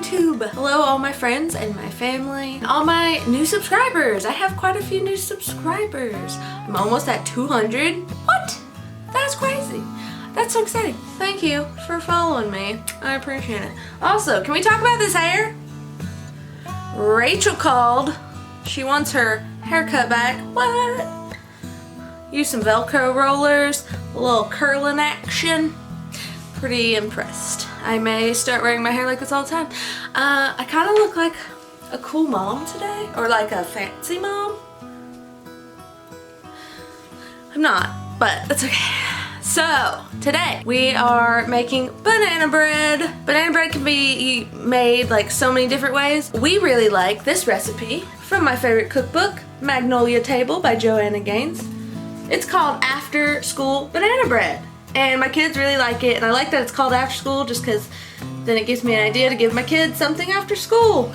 YouTube. Hello all my friends and my family, all my new subscribers. I have quite a few new subscribers. I'm almost at 200. What? That's crazy. That's so exciting. Thank you for following me. I appreciate it. Also, can we talk about this hair? Rachel called. She wants her haircut back. What? Use some Velcro rollers, a little curling action. Pretty impressed. I may start wearing my hair like this all the time. I kind of look like a cool mom today, or like a fancy mom. I'm not, but that's okay. So, today we are making banana bread. Banana bread can be made like so many different ways. We really like this recipe from my favorite cookbook, Magnolia Table by Joanna. It's called After School Banana Bread. And my kids really like it, and I like that it's called after school just because then it gives me an idea to give my kids something after school.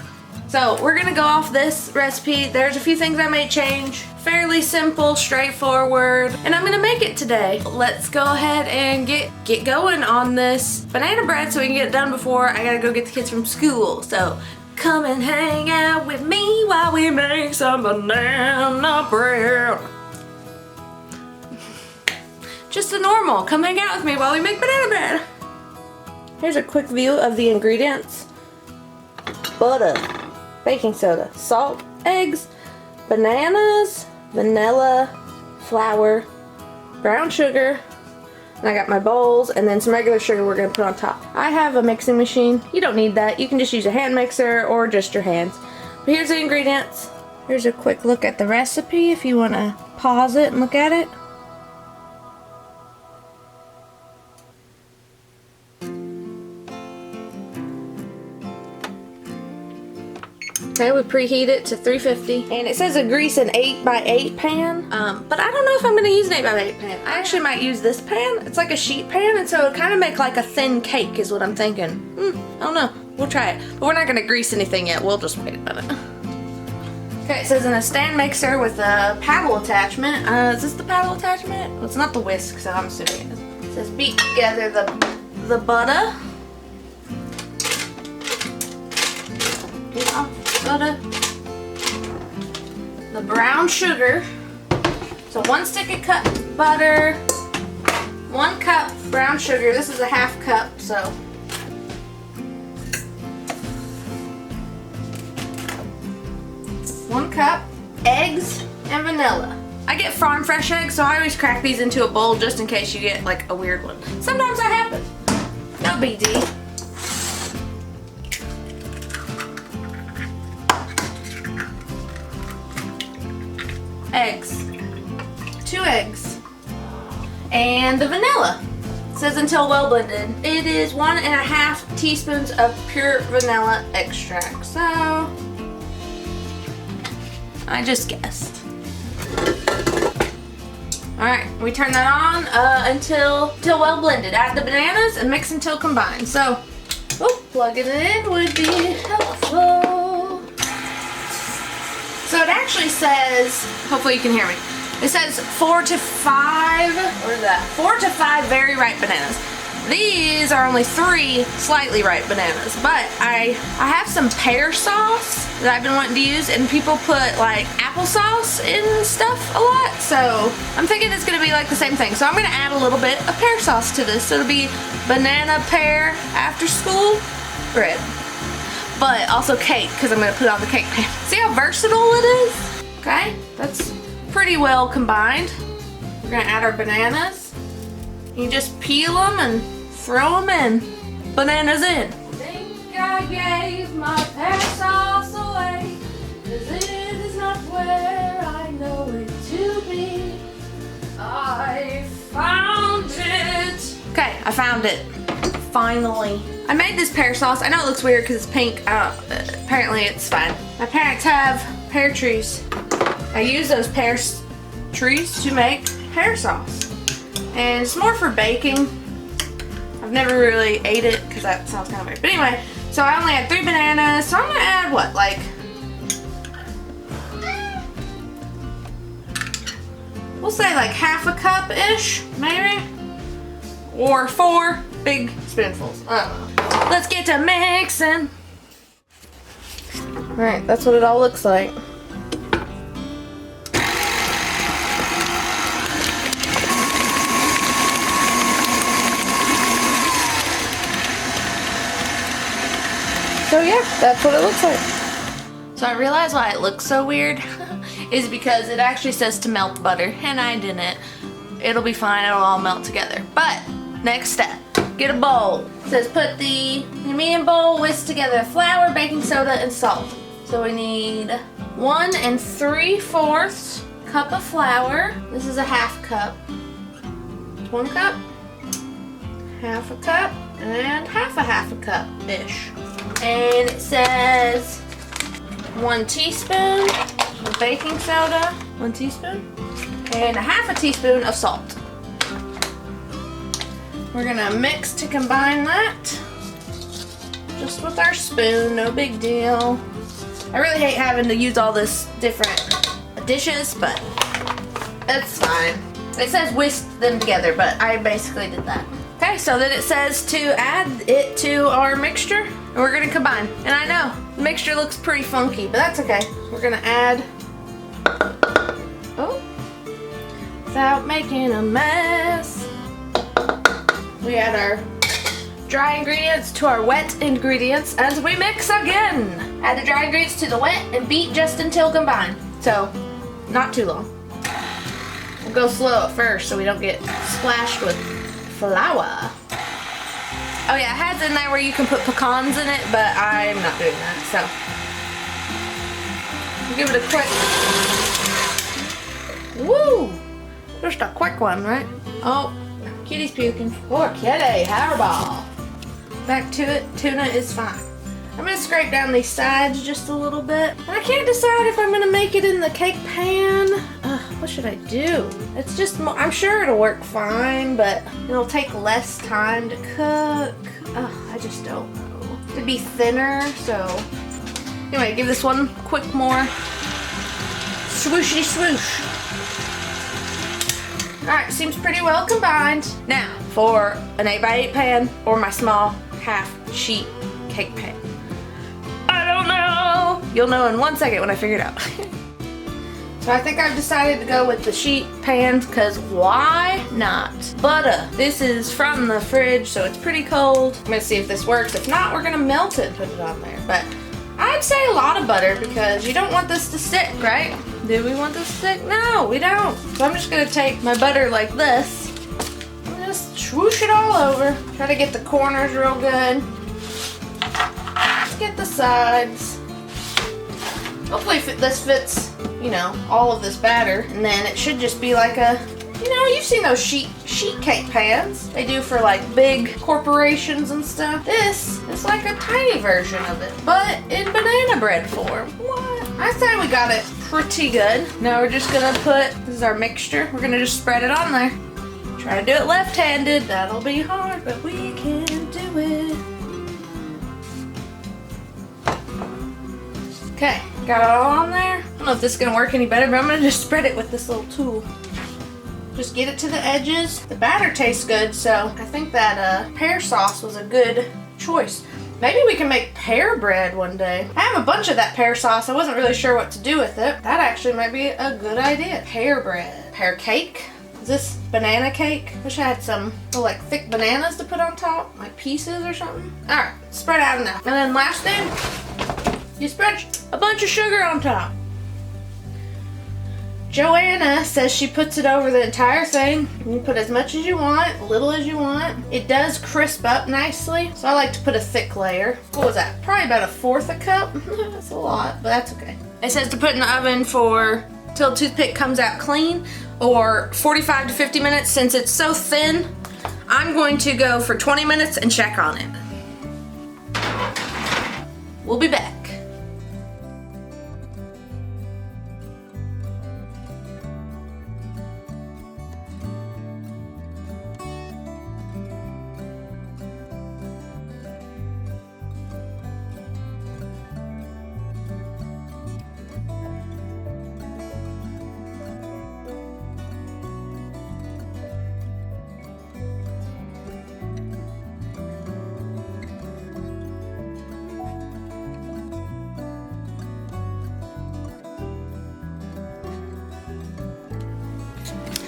So we're gonna go off this recipe. There's a few things I may change. Fairly simple, straightforward, and I'm gonna make it today. Let's go ahead and get going on this banana bread so we can get it done before I gotta go get the kids from school. So come and hang out with me while we make some banana bread. Just a normal, come hang out with me while we make banana bread. Here's a quick view of the ingredients. Butter, baking soda, salt, eggs, bananas, vanilla, flour, brown sugar, and I got my bowls, and then some regular sugar we're gonna put on top. I have a mixing machine. You don't need that. You can just use a hand mixer or just your hands. But here's the ingredients. Here's a quick look at the recipe if you wanna pause it and look at it. Okay, we preheat it to 350, and it says to grease an 8x8 pan, but I don't know if I'm going to use an 8x8 pan. I actually might use this pan. It's like a sheet pan, and so it'll kind of make like a thin cake is what I'm thinking. I don't know. We'll try it, but we're not going to grease anything yet. We'll just wait a minute. Okay, it says in a stand mixer with a paddle attachment. Is this the paddle attachment? Well, it's not the whisk, so I'm assuming it is. It says beat together the butter. Butter, the brown sugar, so 1 stick of cut butter, 1 cup brown sugar. This is a half cup, so 1 cup, eggs, and vanilla. I get farm fresh eggs, so I always crack these into a bowl just in case you get like a weird one. Sometimes that happens. No big deal. Eggs, 2 eggs, and the vanilla. It says until well blended. It is 1.5 teaspoons of pure vanilla extract. So I just guessed. All right, we turn that on until well blended. Add the bananas and mix until combined. So, plugging it in would be helpful. So it actually says, hopefully you can hear me, it says 4 to 5, what is that? 4 to 5 very ripe bananas. These are only 3 slightly ripe bananas, but I have some pear sauce that I've been wanting to use, and people put like applesauce in stuff a lot, so I'm thinking it's gonna be like the same thing. So I'm gonna add a little bit of pear sauce to this. So it'll be banana pear after school bread. But also cake, because I'm going to put it on the cake pan. See how versatile it is? Okay, that's pretty well combined. We're going to add our bananas. You just peel them and throw them in. Bananas in. I think I gave my pear sauce away, 'cause it is not where I know it to be. I found it. Okay, I found it. Finally. I made this pear sauce. I know it looks weird because it's pink. Apparently it's fine. My parents have pear trees. I use those pear trees to make pear sauce. And it's more for baking. I've never really ate it because that sounds kind of weird. But anyway, so I only had 3 bananas. So I'm going to add what? Like, we'll say like half a cup-ish, maybe? Or 4 big spoonfuls. I don't know. Let's get to mixing. Alright, that's what it all looks like. So yeah, that's what it looks like. So I realized why it looks so weird is because it actually says to melt butter, and I didn't. It'll be fine, it'll all melt together. But, next step, get a bowl. It says put the medium bowl, whisk together flour, baking soda, and salt. So we need 1 3/4 cup of flour. This is a half cup. 1 cup, half a cup, and half a cup-ish. And it says 1 teaspoon of baking soda, 1 teaspoon, and a half a teaspoon of salt. We're gonna mix to combine that, just with our spoon, no big deal. I really hate having to use all this different dishes, but it's fine. It says whisk them together, but I basically did that. Okay, so then it says to add it to our mixture, and we're gonna combine. And I know, the mixture looks pretty funky, but that's okay. We're gonna add, without making a mess. We add our dry ingredients to our wet ingredients as we mix again. Add the dry ingredients to the wet and beat just until combined. So, not too long. We'll go slow at first so we don't get splashed with flour. Oh yeah, it has in there where you can put pecans in it, but I'm not doing that, so. We'll give it a quick, woo! Just a quick one, right? Oh, kitty's puking. Poor kitty, hairball. Back to it, tuna is fine. I'm gonna scrape down these sides just a little bit. And I can't decide if I'm gonna make it in the cake pan. What should I do? It's just, I'm sure it'll work fine, but it'll take less time to cook. I just don't know. It'd be thinner, so. Anyway, give this one quick more swooshy swoosh. Alright, seems pretty well combined. Now, for an 8x8 pan or my small half sheet cake pan. I don't know. You'll know in 1 second when I figure it out. So I think I've decided to go with the sheet pan, because why not? Butter. This is from the fridge, so it's pretty cold. I'm gonna see if this works. If not, we're gonna melt it and put it on there. But I'd say a lot of butter, because you don't want this to stick, right? Do we want this to stick? No, we don't. So I'm just gonna take my butter like this and just swoosh it all over. Try to get the corners real good. Let's get the sides. Hopefully this fits, you know, all of this batter. And then it should just be like a, you know, you've seen those sheet cake pans they do for like big corporations and stuff. This is like a tiny version of it, but in banana bread form. What? I say we got it pretty good. Now we're just gonna put, this is our mixture, we're gonna just spread it on there. Try to do it left-handed, that'll be hard, but we can do it. Okay, got it all on there. I don't know if this is gonna work any better, but I'm gonna just spread it with this little tool. Just get it to the edges. The batter tastes good, so I think that pear sauce was a good choice. Maybe we can make pear bread one day. I have a bunch of that pear sauce. I wasn't really sure what to do with it. That actually might be a good idea. Pear bread. Pear cake. Is this banana cake? Wish I had some like thick bananas to put on top, like pieces or something. All right, spread out enough. And then last thing, you spread a bunch of sugar on top. Joanna says she puts it over the entire thing. You can put as much as you want, little as you want. It does crisp up nicely, so I like to put a thick layer. What was that? Probably about 1/4 a cup. That's a lot, but that's okay. It says to put in the oven for till the toothpick comes out clean, or 45 to 50 minutes. Since it's so thin, I'm going to go for 20 minutes and check on it. We'll be back.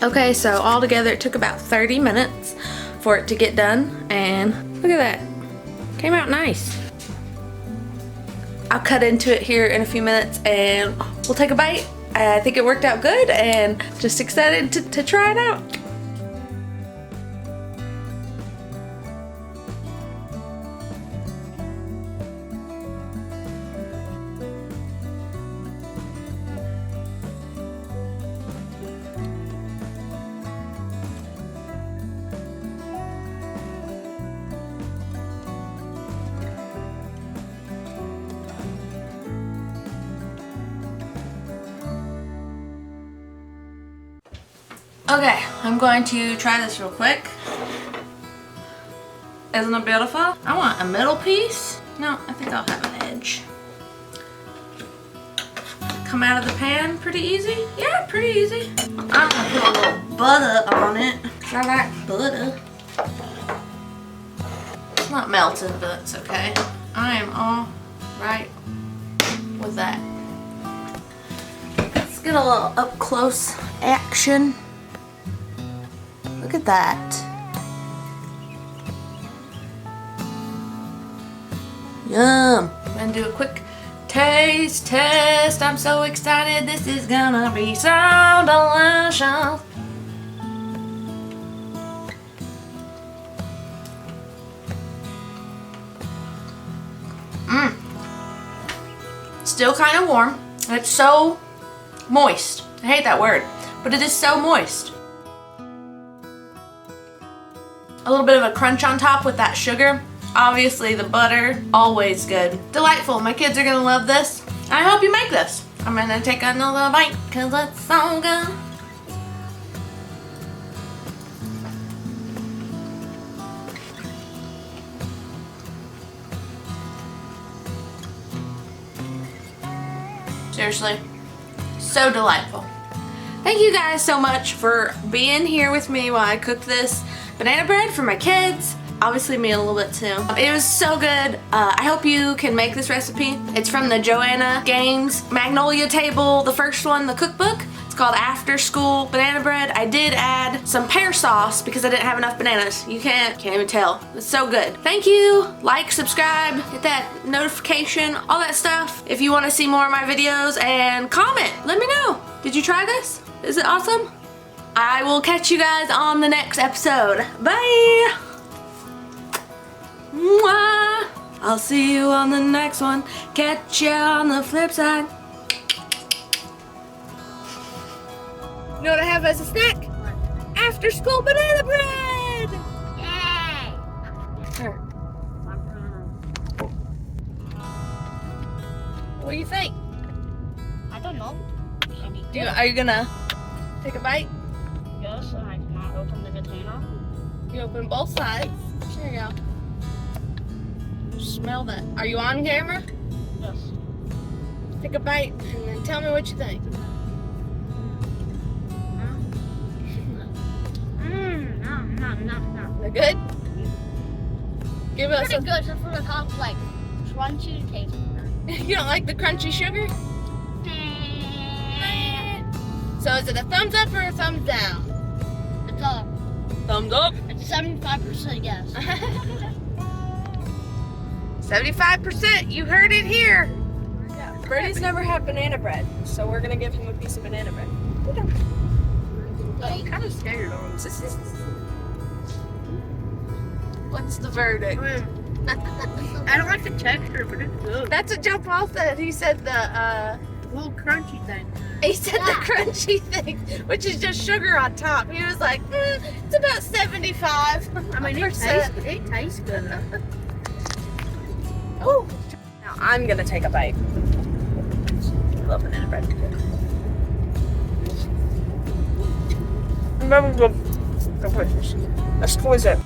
Okay, so all together it took about 30 minutes for it to get done, and look at that. Came out nice. I'll cut into it here in a few minutes and we'll take a bite. I think it worked out good and just excited to try it out. Okay, I'm going to try this real quick. Isn't it beautiful? I want a middle piece. No, I think I'll have an edge. Come out of the pan pretty easy. Yeah, pretty easy. I'm gonna put a little butter on it. I like butter. It's not melted, but it's okay. I am all right with that. Let's get a little up close action. Look at that. Yum. I'm gonna do a quick taste test. I'm so excited. This is gonna be so delicious. Still kind of warm. It's so moist. I hate that word, but it is so moist. A little bit of a crunch on top with that sugar. Obviously the butter, always good. Delightful. My kids are gonna love this. I hope you make this. I'm gonna take another bite because it's so good. Seriously, so delightful. Thank you guys so much for being here with me while I cooked this banana bread for my kids. Obviously me a little bit too. It was so good. I hope you can make this recipe. It's from the Joanna Games Magnolia table, the first one, the cookbook. It's called After School Banana Bread. I did add some pear sauce because I didn't have enough bananas. You can't even tell. It's so good. Thank you. Like, subscribe, hit that notification, all that stuff. If you want to see more of my videos, and comment. Let me know. Did you try this? Is it awesome? I will catch you guys on the next episode. Bye! Mwah! I'll see you on the next one. Catch ya on the flip side. You know what I have as a snack? What? After school banana bread! Yay! Sure. What do you think? I don't know. Are you gonna take a bite? Yes, and I cannot open the container. You open both sides. There you go. Smell that. Are you on camera? Yes. Take a bite and then tell me what you think. No. They're good? Give us Pretty good, except for the top, like, crunchy taste. You don't like the crunchy sugar? So is it a thumbs up or a thumbs down? It's a thumbs up. It's 75% yes. 75%. You heard it here. Yeah. Brady's never had banana bread, so we're gonna give him a piece of banana bread. I'm kind of scared of him. What's the verdict? I don't like the texture, but it's good. That's what Joe Paul said. He said the Little crunchy thing. He said the crunchy thing, which is just sugar on top. He was like, it's about 75. I mean, it tastes good. Oh. Now I'm gonna take a bite. I love banana bread. Let's squeeze it.